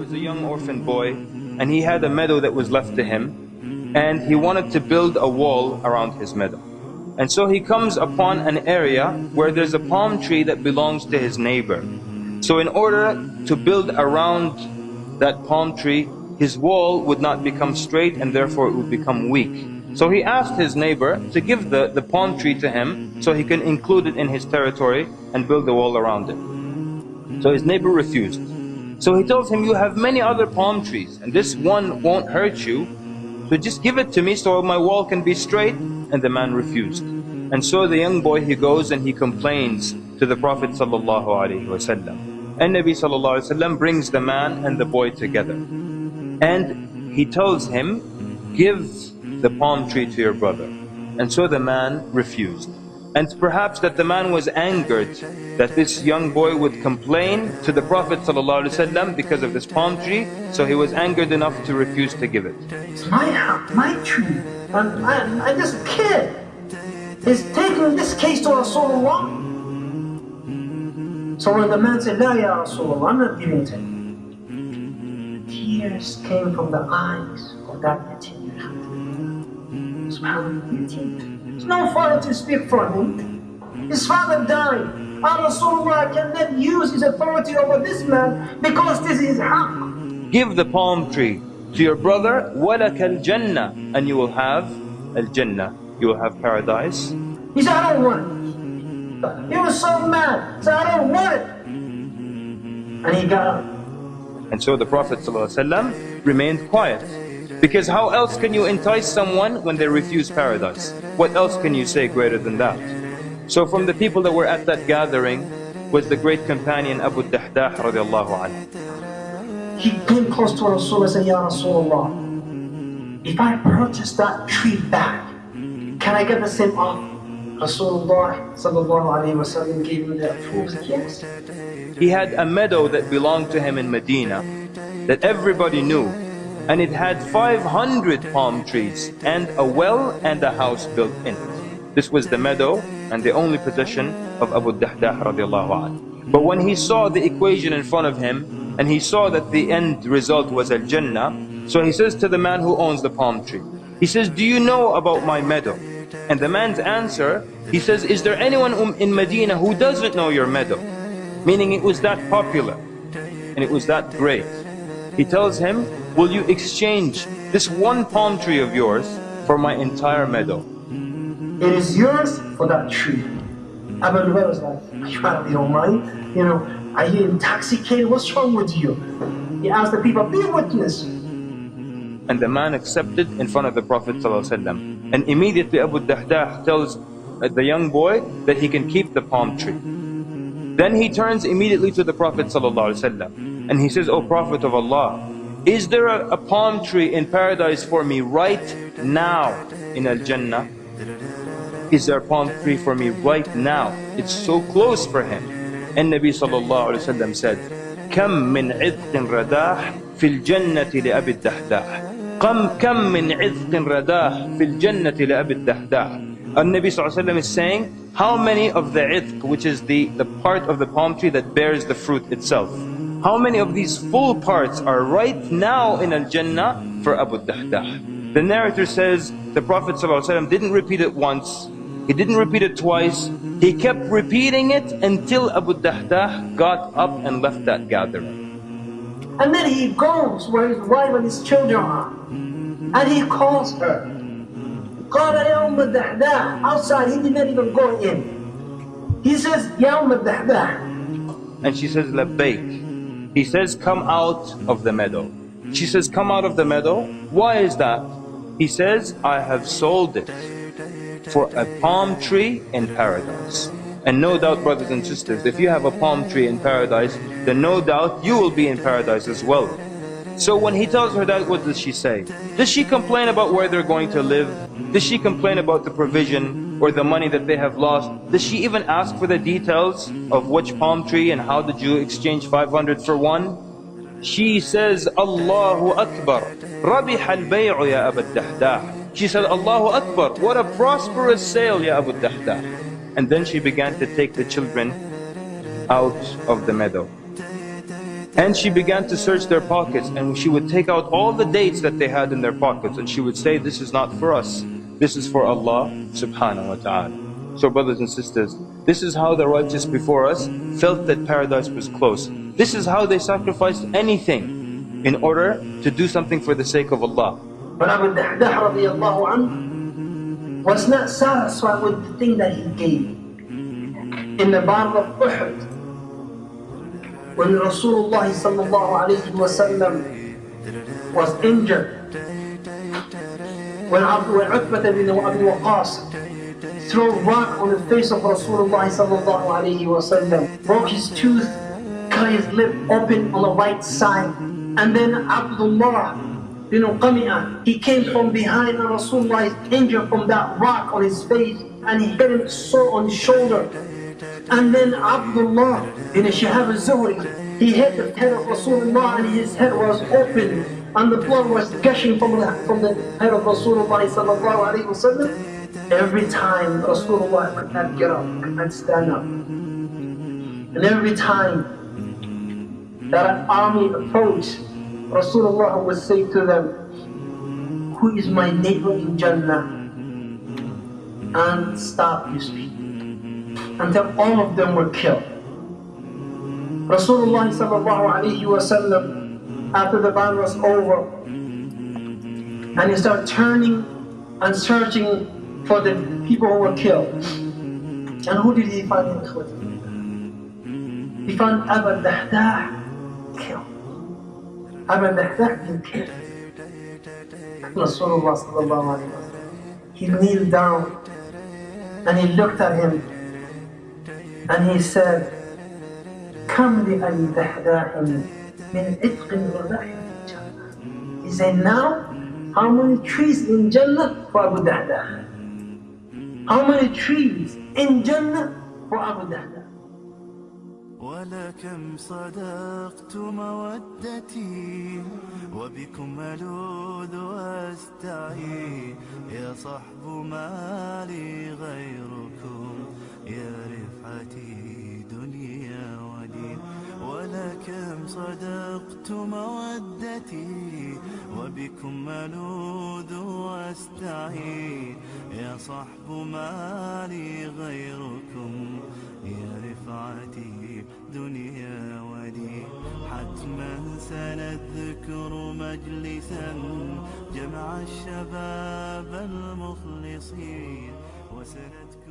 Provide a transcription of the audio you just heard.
A young orphan boy, and he had a meadow that was left to him, and he wanted to build a wall around his meadow. And so he comes upon an area where there's a palm tree that belongs to his neighbor. So in order to build around that palm tree, his wall would not become straight, and therefore it would become weak. So he asked his neighbor to give the palm tree to him so he can include it in his territory and build a wall around it. So his neighbor refused. So he tells him, you have many other palm trees, and this one won't hurt you, so just give it to me so my wall can be straight. And the man refused. And so the young boy, he goes and he complains to the Prophet sallallahu alaihi wasallam. And Nabi sallallahu alaihi wasallam brings the man and the boy together. And he tells him, give the palm tree to your brother. And so the man refused. And perhaps that the man was angered that this young boy would complain to the Prophet ﷺ because of this palm tree, so he was angered enough to refuse to give it. It's my house, my tree, and this kid is taking this case to Rasulullah. So when the man said, La ya Rasulullah, I'm not giving it to him, tears came from the eyes of that yatim. SubhanAllah, there's no father to speak for him. His father died. And Rasulullah cannot use his authority over this man because this is haqq. Give the palm tree to your brother, وَلَكَ الْجَنَّةِ, and you will have al-Jannah, you will have paradise. He said, I don't want it. He was so mad, he said, I don't want it. And he got up. And so the Prophet ﷺ remained quiet. Because how else can you entice someone when they refuse paradise? What else can you say greater than that? So from the people that were at that gathering was the great companion Abu الدحداح radiallahu anhu. He came close to Rasulullah and said, Ya Rasulullah, if I purchase that tree back, can I get the same offer? Rasulullah sallallahu alayhi wa sallam gave him the approval. Yes. He had a meadow that belonged to him in Medina that everybody knew. And it had 500 palm trees and a well and a house built in it. This was the meadow and the only possession of Abu الدحداح radiallahu anhu. But when he saw the equation in front of him and he saw that the end result was al-Jannah, so he says to the man who owns the palm tree, he says, do you know about my meadow? And the man's answer, he says, is there anyone in Medina who doesn't know your meadow? Meaning it was that popular and it was that great. He tells him, will you exchange this one palm tree of yours for my entire meadow? It is yours for that tree. Abu Hurairah was like, are you out of your mind? You know, are you intoxicated? What's wrong with you? He asked the people, be a witness. And the man accepted in front of the Prophet ﷺ. And immediately Abu الدحداح tells the young boy that he can keep the palm tree. Then he turns immediately to the Prophet ﷺ and he says, O Prophet of Allah, is there a palm tree in paradise for me right now in Al-Jannah? Is there a palm tree for me right now? It's so close for him. And Nabi sallallahu alayhi wa sallam said, كم من عذق رداح في الجنة لأبي الدحداح كم من عذق رداح في الجنة لأبي الدحداح. And Nabi sallallahu alayhi wa sallam is saying, how many of the idq, which is the part of the palm tree that bears the fruit itself, how many of these full parts are right now in Al-Jannah for Abu الدحداح? The narrator says the Prophet ﷺ didn't repeat it once, he didn't repeat it twice, he kept repeating it until Abu الدحداح got up and left that gathering. And then he goes where his wife and his children are, and he calls her. قال يا أم الدحداح. Outside, he did not even go in. He says, يا أم الدحداح. And she says, لبيك. He says, come out of the meadow. She says, come out of the meadow. Why is that? He says, I have sold it for a palm tree in paradise. And no doubt, brothers and sisters, if you have a palm tree in paradise, then no doubt you will be in paradise as well. So when he tells her that, what does she say? Does she complain about where they're going to live? Does she complain about the provision or the money that they have lost? Does she even ask for the details of which palm tree and how did you exchange 500 for one? She says, Allahu Akbar, Rabiha al-bay'u ya Abu al-Dahdah. She said, Allahu Akbar, what a prosperous sale ya Abu al-Dahdah. And then she began to take the children out of the meadow. And she began to search their pockets, and she would take out all the dates that they had in their pockets, and she would say, this is not for us, this is for Allah subhanahu wa ta'ala. So brothers and sisters, this is how the righteous before us felt that paradise was close. This is how they sacrificed anything in order to do something for the sake of Allah. But Abu al-Dahdaah radiallahu anhu was not satisfied with the thing that he gave. In the Battle of Uhud, when Rasulullah sallallahu alayhi wa sallam was injured, when Utbah bin Abi Waqqas threw a rock on the face of Rasulullah sallallahu alayhi wa sallam, broke his tooth, cut his lip open on the right side, and then Abdullah bin Qami'ah, he came from behind and Rasulullah is injured from that rock on his face, and he hit him so on his shoulder. And then Abdullah bin Shihab al-Zuhri, he hit the head of Rasulullah and his head was open and the blood was gushing from the head of Rasulullah sallallahu alayhi wa sallam. Every time Rasulullah could not get up, could not stand up. And every time that an army approached, Rasulullah would say to them, who is my neighbor in Jannah? And stop his speech. Until all of them were killed. Rasulullah sallallahu alayhi wa sallam, after the battle was over, and he started turning and searching for the people who were killed. And who did he find in Ikhwati? He found Abu al-Dahdaah killed. Abu al-Dahdaah been killed. Rasulullah sallallahu alayhi wa sallam, he kneeled down and he looked at him and he said, Kam li al-Dahdaah min itqin wa rahim fi Jannah. He said, now, how many trees in Jannah for Abu Dahdaah? How many trees in Jannah for Abu Dahdaah? ولكم صدقت مودتي وبكم ألوذ وأستعين يا صحب ما لي غيركم يا رفعتي دنيا ودين ولكم صدقت مودتي وبكم ألوذ وأستعين يا صحب ما لي غيركم يا رفعتي دنيا ودين حتما سنذكر مجلسا جمع الشباب المخلصين وسنذكر